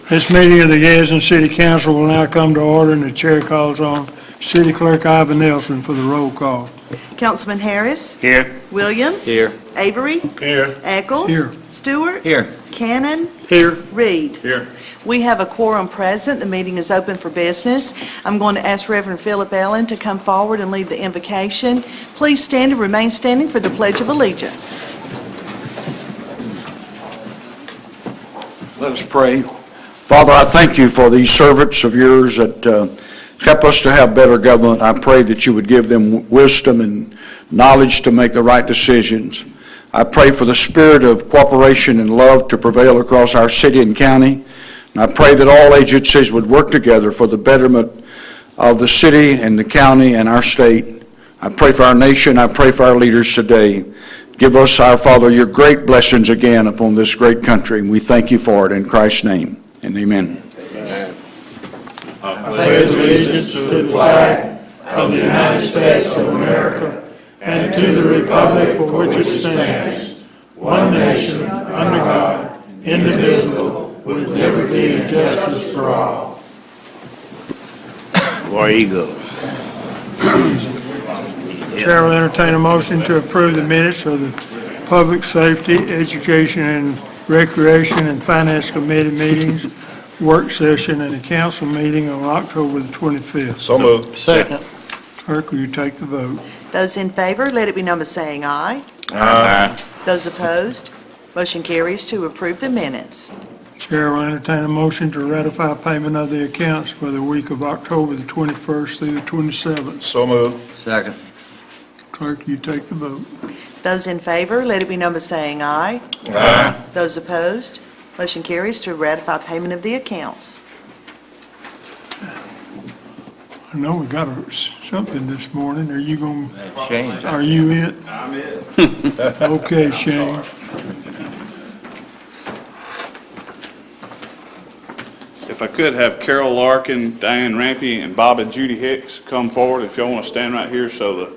This meeting of the Gadsden City Council will now come to order, and the chair calls on City Clerk Ivan Nelson for the roll call. Councilman Harris. Here. Williams. Here. Avery. Here. Eccles. Here. Stewart. Here. Cannon. Here. Reed. Here. We have a quorum present. The meeting is open for business. I'm going to ask Reverend Philip Allen to come forward and lead the invocation. Please stand and remain standing for the Pledge of Allegiance. Let us pray. Father, I thank you for these servants of yours that help us to have better government. I pray that you would give them wisdom and knowledge to make the right decisions. I pray for the spirit of cooperation and love to prevail across our city and county. And I pray that all agencies would work together for the betterment of the city and the county and our state. I pray for our nation. I pray for our leaders today. Give us, our Father, your great blessings again upon this great country. And we thank you for it in Christ's name. And amen. I pledge allegiance to the flag of the United States of America and to the republic for which it stands, one nation, under God, indivisible, with liberty and justice for all. War Eagle. Chair will entertain a motion to approve the minutes of the Public Safety, Education, and Recreation and Finance Committee meetings, work session, and a council meeting on October the 25th. So moved. Second. Clerk, will you take the vote? Those in favor, let it be known by saying aye. Aye. Those opposed, motion carries to approve the minutes. Chair will entertain a motion to ratify payment of the accounts for the week of October the 21st through the 27th. So moved. Second. Clerk, you take the vote. Those in favor, let it be known by saying aye. Aye. Those opposed, motion carries to ratify payment of the accounts. I know we got something this morning. Are you going, Shane. are you it? I'm it. Okay, Shane. If I could have Carol Larkin, Diane Rampy, and Bob and Judy Hicks come forward. If y'all want to stand right here so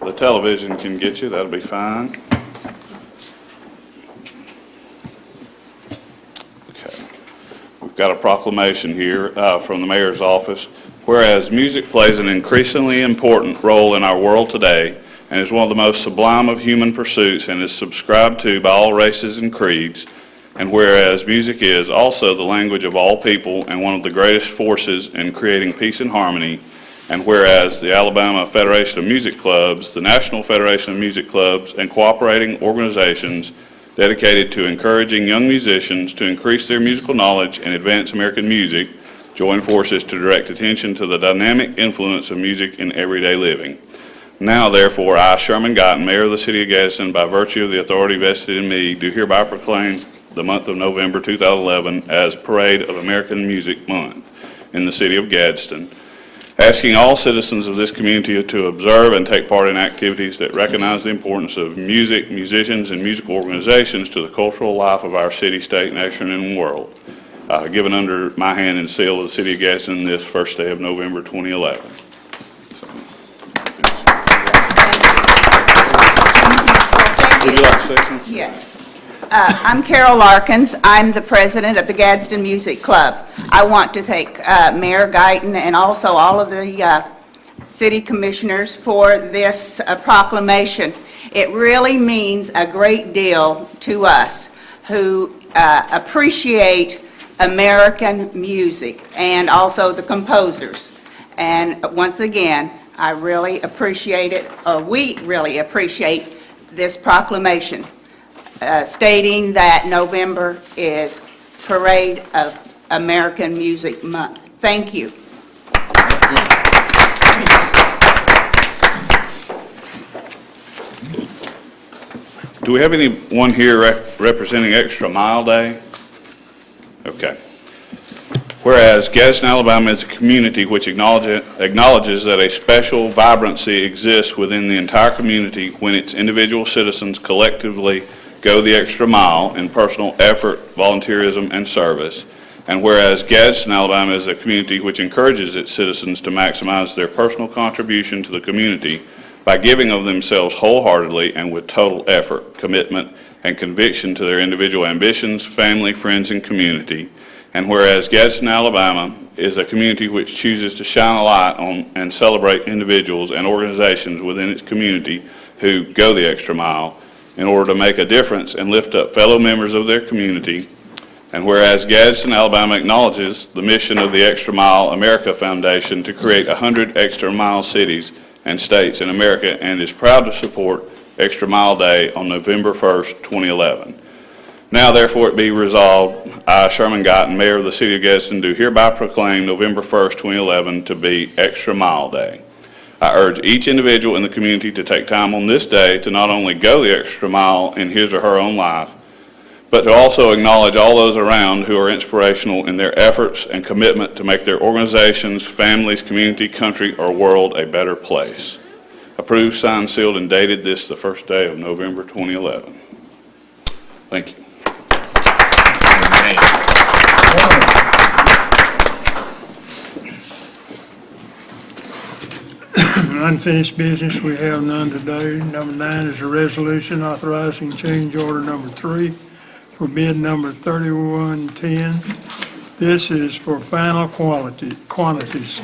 the television can get you, that'll be fine. Okay. We've got a proclamation here from the mayor's office. Whereas music plays an increasingly important role in our world today and is one of the most sublime of human pursuits and is subscribed to by all races and creeds, and whereas music is also the language of all people and one of the greatest forces in creating peace and harmony, and whereas the Alabama Federation of Music Clubs, the National Federation of Music Clubs, and cooperating organizations dedicated to encouraging young musicians to increase their musical knowledge and advance American music, join forces to direct attention to the dynamic influence of music in everyday living. Now, therefore, I, Sherman Guyton, Mayor of the City of Gadsden, by virtue of the authority vested in me, do hereby proclaim the month of November 2011 as Parade of American Music Month in the City of Gadsden, asking all citizens of this community to observe and take part in activities that recognize the importance of music, musicians, and musical organizations to the cultural life of our city, state, nation, and world. Given under my hand and seal of the City of Gadsden this first day of November 2011. Would you like to say something? Yes. I'm Carol Larkins. I'm the president of the Gadsden Music Club. I want to thank Mayor Guyton and also all of the city commissioners for this proclamation. It really means a great deal to us who appreciate American music and also the composers. And once again, I really appreciate it, or we really appreciate this proclamation stating that November is Parade of American Music Month. Thank you. Do we have anyone here representing Extra Mile Day? Okay. Whereas Gadsden, Alabama is a community which acknowledges that a special vibrancy exists within the entire community when its individual citizens collectively go the extra mile in personal effort, volunteerism, and service. And whereas Gadsden, Alabama is a community which encourages its citizens to maximize their personal contribution to the community by giving of themselves wholeheartedly and with total effort, commitment, and conviction to their individual ambitions, family, friends, and community. And whereas Gadsden, Alabama is a community which chooses to shine a light on and celebrate individuals and organizations within its community who go the extra mile in order to make a difference and lift up fellow members of their community. And whereas Gadsden, Alabama acknowledges the mission of the Extra Mile America Foundation to create 100 extra mile cities and states in America and is proud to support Extra Mile Day on November 1st, 2011. Now therefore it be resolved, I, Sherman Guyton, Mayor of the City of Gadsden, do hereby proclaim November 1st, 2011 to be Extra Mile Day. I urge each individual in the community to take time on this day to not only go the extra mile in his or her own life, but to also acknowledge all those around who are inspirational in their efforts and commitment to make their organizations, families, community, country, or world a better place. Approved, signed, sealed, and dated this the first day of November 2011. Thank you. Unfinished business, we have none today. Number 9 is a resolution authorizing change order number 3 for bid number 3110. This is for final quantities,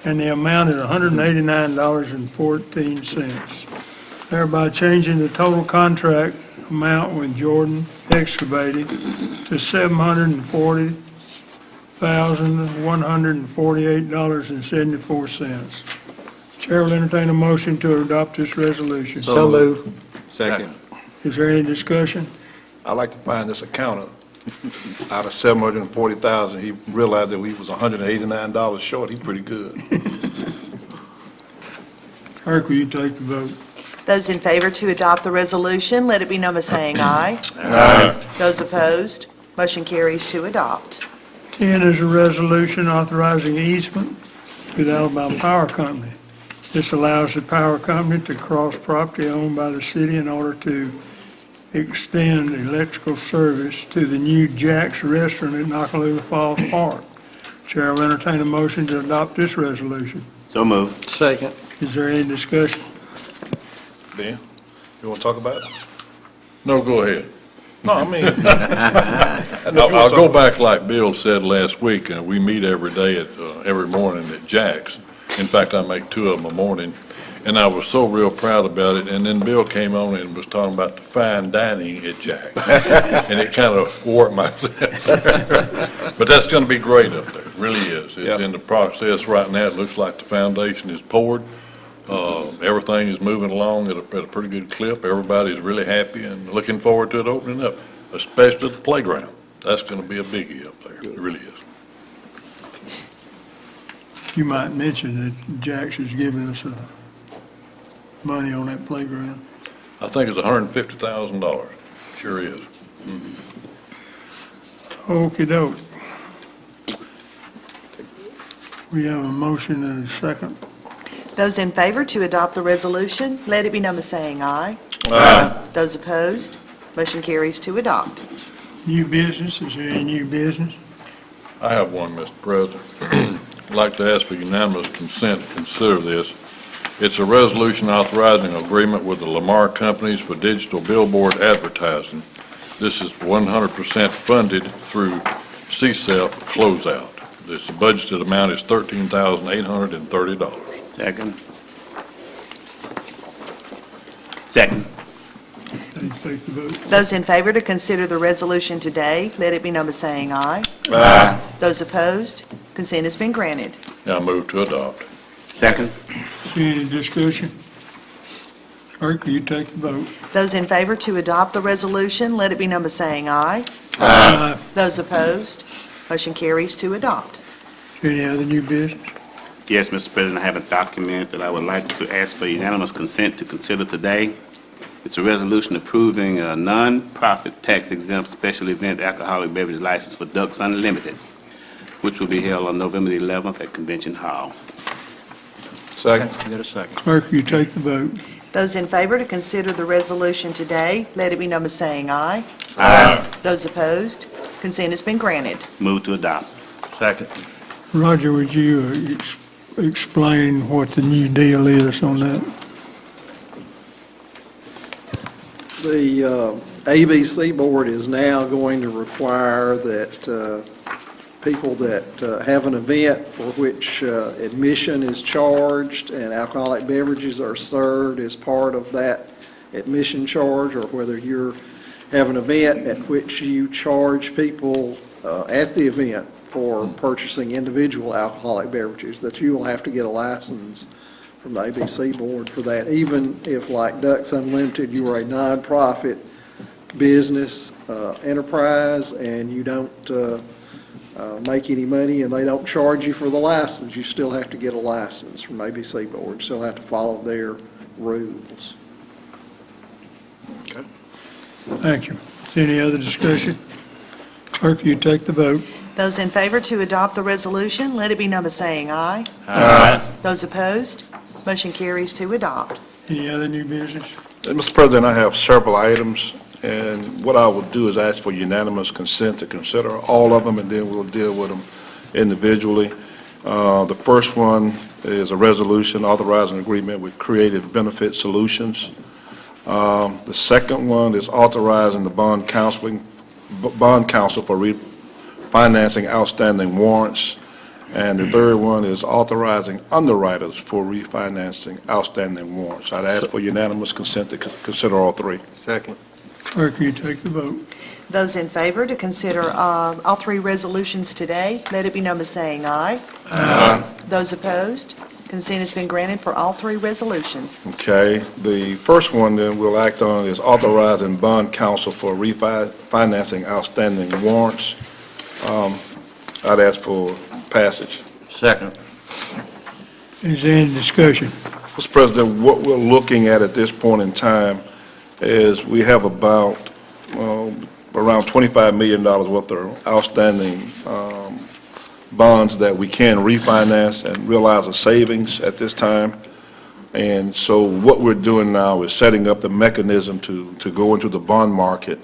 and the amount is $189.14, thereby changing the total contract amount with Jordan Excavating to $740,148.74. Chair will entertain a motion to adopt this resolution. So moved. Second. Is there any discussion? I'd like to find this accountant. Out of $740,000, he realized that he was $189 short. He's pretty good. Clerk, will you take the vote? Those in favor to adopt the resolution, let it be known by saying aye. Aye. Those opposed, motion carries to adopt. 10 is a resolution authorizing easement to the Alabama Power Company. This allows the power company to cross property owned by the city in order to extend electrical service to the new Jack's Restaurant at Nakalula Falls Park. Chair will entertain a motion to adopt this resolution. So moved. Second. Is there any discussion? Ben, you want to talk about it? No, go ahead. No, I mean. I'll go back like Bill said last week, and we meet every day every morning at Jack's. In fact, I make 2 of them a morning, and I was so real proud about it. And then Bill came on and was talking about the fine dining at Jack's, and it kind of warped myself. But that's going to be great up there, it really is. It's in the process right now. It looks like the foundation is poured. Everything is moving along at a pretty good clip. Everybody's really happy and looking forward to it opening up, especially the playground. That's going to be a biggie up there. It really is. You might mention that Jack's is giving us money on that playground. I think it's $150,000. Sure is. Okey doke. We have a motion and a second. Those in favor to adopt the resolution, let it be known by saying aye. Aye. Those opposed, motion carries to adopt. New business, is there any new business? I have one, Mr. President. I'd like to ask for unanimous consent to consider this. It's a resolution authorizing an agreement with the Lamar Companies for digital billboard advertising. This is 100% funded through CSEP closeout. This budgeted amount is $13,830. Second. Second. Please take the vote. Those in favor to consider the resolution today, let it be known by saying aye. Aye. Those opposed, consent has been granted. Now move to adopt. Second. Is there any discussion? Clerk, will you take the vote? Those in favor to adopt the resolution, let it be known by saying aye. Aye. Those opposed, motion carries to adopt. Is there any other new business? Yes, Mr. President, I have a document that I would like to ask for unanimous consent to consider today. It's a resolution approving a non-profit tax-exempt special event alcoholic beverage license for Ducks Unlimited, which will be held on November the 11th at Convention Hall. Second. Get a second. Clerk, will you take the vote? Those in favor to consider the resolution today, let it be known by saying aye. Aye. Those opposed, consent has been granted. Move to adopt. Second. Roger, would you explain what the new deal is on that? The ABC board is now going to require that people that have an event for which admission is charged and alcoholic beverages are served as part of that admission charge, or whether you have an event at which you charge people at the event for purchasing individual alcoholic beverages, that you will have to get a license from the ABC board for that, even if, like Ducks Unlimited, you are a nonprofit business enterprise and you don't make any money and they don't charge you for the license, you still have to get a license from ABC board, still have to follow their rules. Thank you. Any other discussion? Clerk, will you take the vote? Those in favor to adopt the resolution, let it be known by saying aye. Aye. Those opposed, motion carries to adopt. Any other new business? Mr. President, I have several items, and what I will do is ask for unanimous consent to consider all of them, and then we'll deal with them individually. The first one is a resolution authorizing agreement with Creative Benefit Solutions. The second one is authorizing the bond counsel for refinancing outstanding warrants. And the third one is authorizing underwriters for refinancing outstanding warrants. I'd ask for unanimous consent to consider all three. Second. Clerk, will you take the vote? Those in favor to consider all three resolutions today, let it be known by saying aye. Aye. Those opposed, consent has been granted for all three resolutions. Okay, the first one then we'll act on is authorizing bond counsel for refinancing outstanding warrants. I'd ask for passage. Second. Is there any discussion? Mr. President, what we're looking at this point in time is we have about around $25 million worth of outstanding bonds that we can refinance and realize a savings at this time. And so what we're doing now is setting up the mechanism to go into the bond market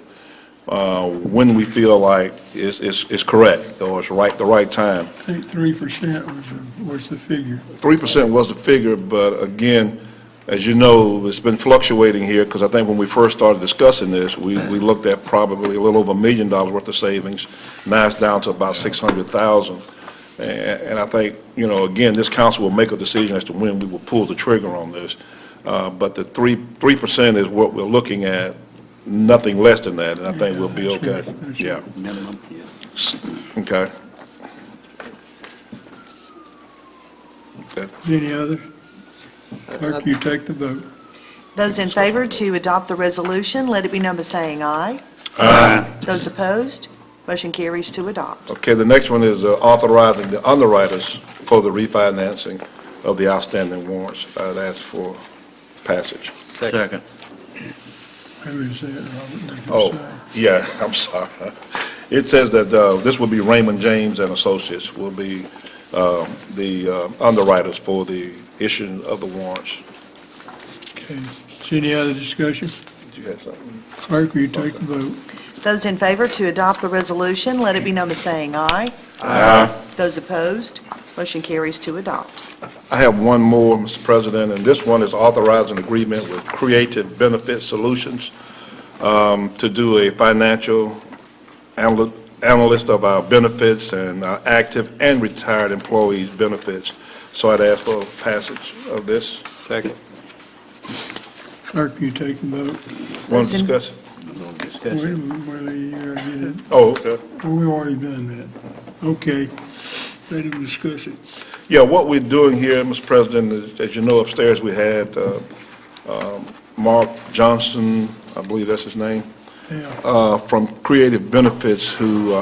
when we feel like it's correct or it's the right time. I think 3% was the figure. 3% was the figure, but again, as you know, it's been fluctuating here, because I think when we first started discussing this, we looked at probably a little over $1 million worth of savings. Now it's down to about $600,000. And I think, you know, again, this council will make a decision as to when we will pull the trigger on this. But the 3% is what we're looking at, nothing less than that, and I think we'll be okay. Yeah. Minimum, yeah. Okay. Any others? Clerk, you take the vote. Those in favor to adopt the resolution, let it be known by saying aye. Aye. Those opposed, motion carries to adopt. Okay, the next one is authorizing the underwriters for the refinancing of the outstanding warrants. I'd ask for passage. Second. Who is that, Robert? Oh, yeah, I'm sorry. It says that this will be Raymond James and Associates will be the underwriters for the issuing of the warrants. Okay. Is any other discussion? Did you have something? Clerk, will you take the vote? Those in favor to adopt the resolution, let it be known by saying aye. Aye. Those opposed, motion carries to adopt. I have one more, Mr. President, and this one is authorizing agreement with Creative Benefit Solutions to do a financial analyst of our benefits and our active and retired employees' benefits. So I'd ask for passage of this. Second. Clerk, will you take the vote? Want to discuss? Wait a minute, whether you get it. Oh, okay. Well, we've already done that. Okay. Let him discuss it. Yeah, what we're doing here, Mr. President, is, as you know, upstairs we had Mark Johnson, I believe that's his name, Yeah. from Creative Benefits, who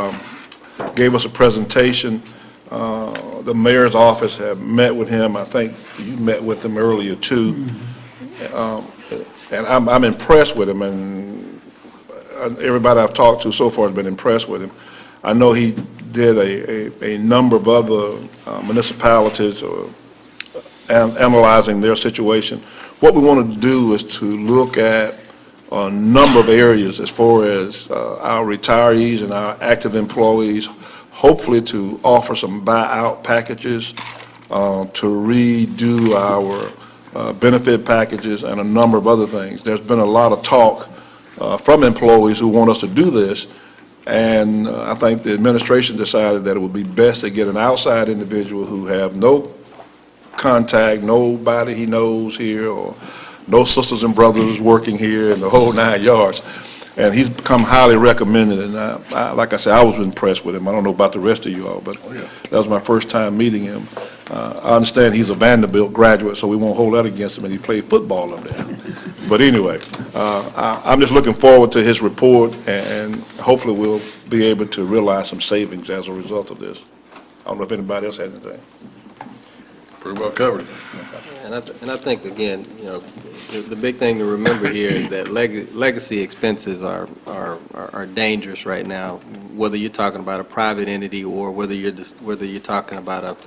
gave us a presentation. The mayor's office have met with him. I think you met with him earlier, too. And I'm impressed with him, and everybody I've talked to so far has been impressed with him. I know he did a number of other municipalities or analyzing their situation. What we wanted to do is to look at a number of areas as far as our retirees and our active employees, hopefully to offer some buyout packages, to redo our benefit packages and a number of other things. There's been a lot of talk from employees who want us to do this, And I think the administration decided that it would be best to get an outside individual who have no contact, nobody he knows here, or no sisters and brothers working here in the whole 9 yards. And he's become highly recommended, and like I said, I was impressed with him. I don't know about the rest of you all, but that was my first time meeting him. I understand he's a Vanderbilt graduate, so we won't hold that against him, and he played football up there. But anyway, I'm just looking forward to his report, and hopefully we'll be able to realize some savings as a result of this. I don't know if anybody else has anything. Pretty well covered. And I think, again, you know, the big thing to remember here is that legacy expenses are dangerous right now, whether you're talking about a private entity or whether you're talking about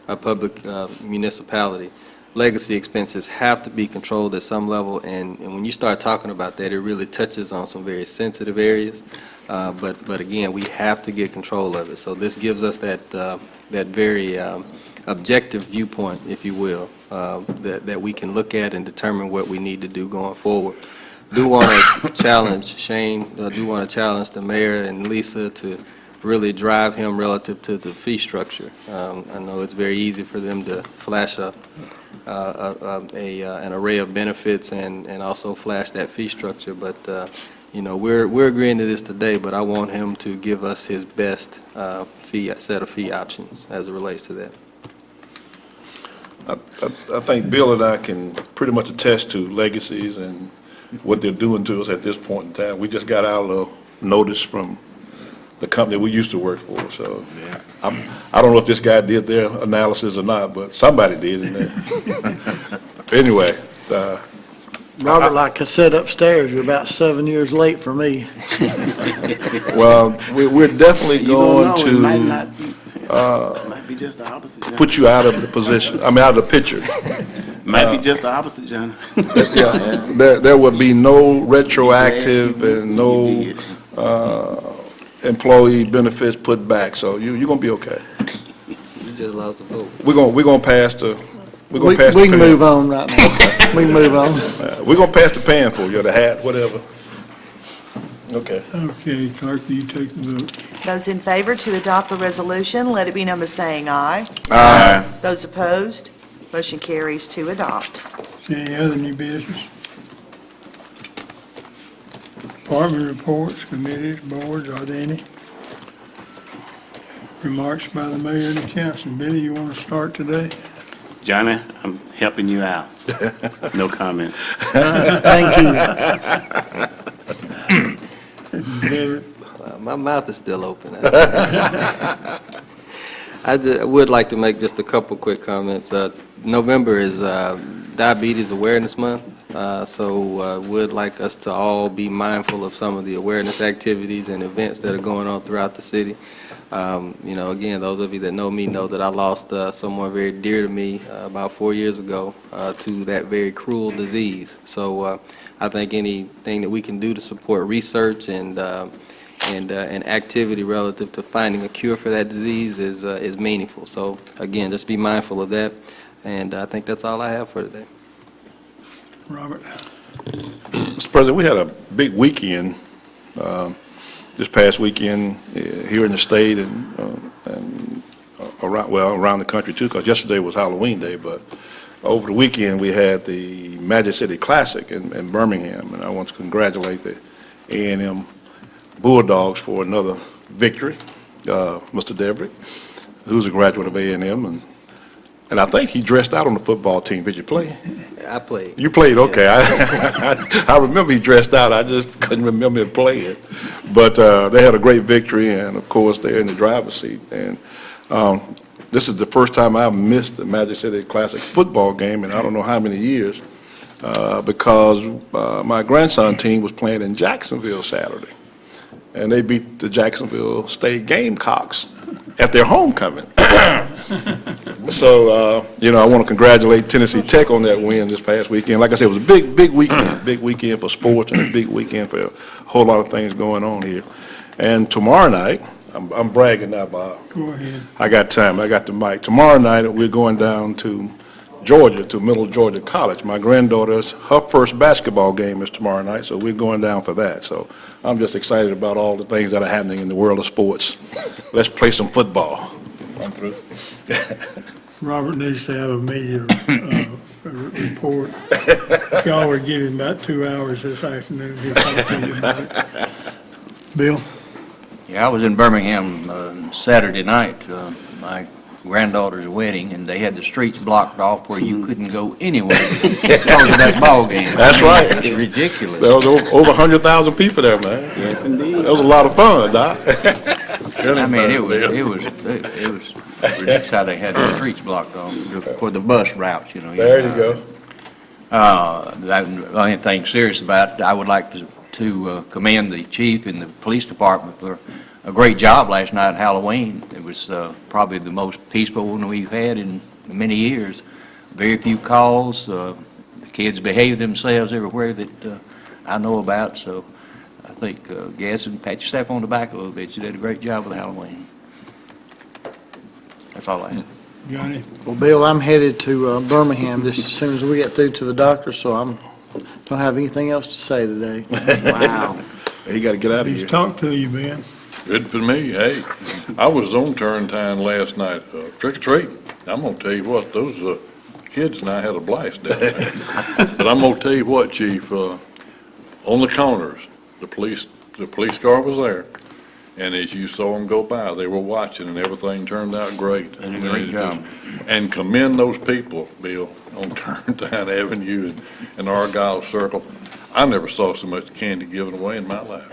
a public municipality. Legacy expenses have to be controlled at some level, and when you start talking about that, it really touches on some very sensitive areas. But again, we have to get control of it. So this gives us that very objective viewpoint, if you will, that we can look at and determine what we need to do going forward. Do want to challenge Shane, do want to challenge the mayor and Lisa to really drive him relative to the fee structure. I know it's very easy for them to flash an array of benefits and also flash that fee structure, but you know, we're agreeing to this today, but I want him to give us his best set of fee options as it relates to that. I think Bill and I can pretty much attest to legacies and what they're doing to us at this point in time. We just got our notice from the company we used to work for, so I don't know if this guy did their analysis or not, but somebody did in there. Anyway. Robert, like I said upstairs, you're about 7 years late for me. Well, we're definitely going to Might be just the opposite, John. put you out of the position, I mean, out of the picture. Might be just the opposite, John. Yeah, there would be no retroactive and no employee benefits put back, so you're going to be okay. You just lost the vote. We're going to pass the, We can move on right now. We can move on. We're going to pass the pan for you, or the hat, whatever. Okay. Okay, clerk, will you take the vote? Those in favor to adopt the resolution, let it be known by saying aye. Aye. Those opposed, motion carries to adopt. Is there any other new business? Department reports, committees, boards, are there any? Remarks by the mayor and the council. Billy, you want to start today? Johnny, I'm helping you out. No comment. Thank you. David? My mouth is still open. I would like to make just a couple quick comments. November is Diabetes Awareness Month, so would like us to all be mindful of some of the awareness activities and events that are going on throughout the city. You know, again, those of you that know me know that I lost someone very dear to me about 4 years ago to that very cruel disease. So I think anything that we can do to support research and activity relative to finding a cure for that disease is meaningful. So again, just be mindful of that, and I think that's all I have for today. Robert? Mr. President, we had a big weekend this past weekend here in the state and around the country too, because yesterday was Halloween Day, but over the weekend we had the Magic City Classic in Birmingham, and I want to congratulate the A&M Bulldogs for another victory. Mr. Debrick, who's a graduate of A&M, and I think he dressed out on the football team. Did you play? I played. You played, okay. I remember he dressed out. I just couldn't remember him playing. But they had a great victory, and of course they're in the driver's seat. And this is the first time I've missed the Magic City Classic football game in I don't know how many years because my grandson team was playing in Jacksonville Saturday, and they beat the Jacksonville State Gamecocks at their homecoming. So, you know, I want to congratulate Tennessee Tech on that win this past weekend. Like I said, it was a big weekend for sports and a big weekend for a whole lot of things going on here. And tomorrow night, I'm bragging now, Bob. Go ahead. I got time. I got the mic. Tomorrow night, we're going down to Georgia, to Middle Georgia College. My granddaughter's, her first basketball game is tomorrow night, so we're going down for that. So I'm just excited about all the things that are happening in the world of sports. Let's play some football. I'm through. Robert needs to have a media report. Y'all were giving about 2 hours this afternoon. He'll talk to you about it. Bill? Yeah, I was in Birmingham Saturday night, my granddaughter's wedding, and they had the streets blocked off where you couldn't go anywhere because of that ball game. That's right. It's ridiculous. There was over 100,000 people there, man. Yes, indeed. That was a lot of fun, Doc. I mean, it was ridiculous how they had the streets blocked off for the bus routes, you know. There you go. The only thing serious about it, I would like to commend the chief and the police department for a great job last night at Halloween. It was probably the most peaceful one we've had in many years. Very few calls. The kids behaved themselves everywhere that I know about, so I think Gadsden, pat yourself on the back a little bit. You did a great job with Halloween. That's all I have. Johnny? Well, Bill, I'm headed to Birmingham just as soon as we get through to the doctor, so don't have anything else to say today. Wow. You got to get out of He's here. talked to you, Ben. Good for me, hey. I was on turn time last night, trick or treat. I'm gonna tell you what, those kids and I had a blast down there. But I'm gonna tell you what, Chief, on the corners, the police car was there. And as you saw them go by, they were watching and everything turned out great. Did a great job. And commend those people, Bill, on Turntown Avenue and Argyle Circle. I never saw so much candy given away in my life.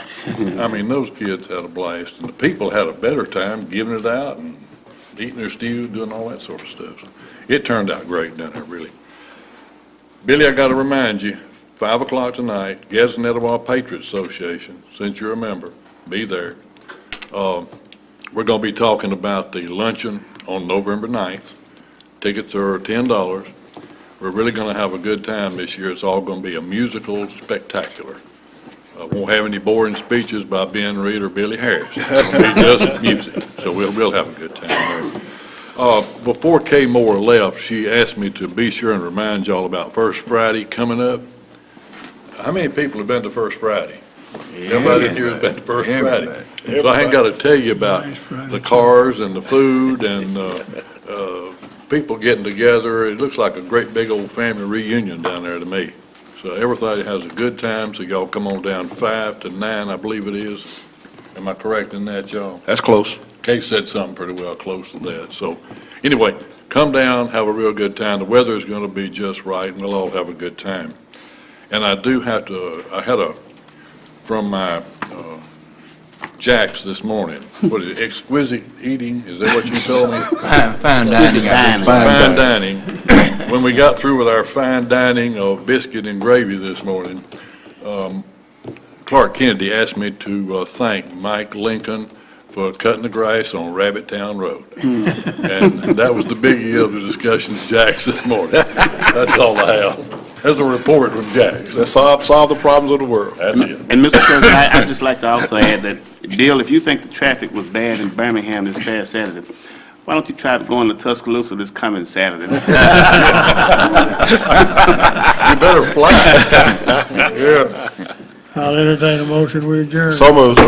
I mean, those kids had a blast, and the people had a better time giving it out and eating their stew, doing all that sort of stuff. So it turned out great down there, really. Billy, I got to remind you, 5 o'clock tonight, Gadsden Etowah Patriots Association, since you're a member, be there. We're going to be talking about the luncheon on November 9th. Tickets are $10. We're really going to have a good time this year. It's all going to be a musical spectacular. Won't have any boring speeches by Ben Reed or Billy Harris. It'll be just music, so we'll have a good time there. Before Kay Moore left, she asked me to be sure and remind y'all about First Friday coming up. How many people have been to First Friday? Everybody in here has been to First Friday. So I ain't got to tell you about the cars and the food and people getting together. It looks like a great big old family reunion down there to me. So everybody has a good time, so y'all come on down 5 to 9, I believe it is. Am I correct in that, y'all? That's close. Kay said something pretty well close to that. So anyway, come down, have a real good time. The weather is going to be just right, and we'll all have a good time. And I do have to, I had from my Jack's this morning. What is it, exquisite eating? Is that what you told me? Fine dining. Fine dining. When we got through with our fine dining of biscuit and gravy this morning, Clark Kennedy asked me to thank Mike Lincoln for cutting the grass on Rabbit Town Road. And that was the biggie of the discussion at Jack's this morning. That's all I have. That's a report from Jack's. Let's solve the problems of the world. That's it. And Mr. President, I'd just like to also add that, Bill, if you think the traffic was bad in Birmingham this past Saturday, why don't you try going to Tuscaloosa this coming Saturday? You better fly. Yeah. I'll entertain a motion, we adjourn. So moved.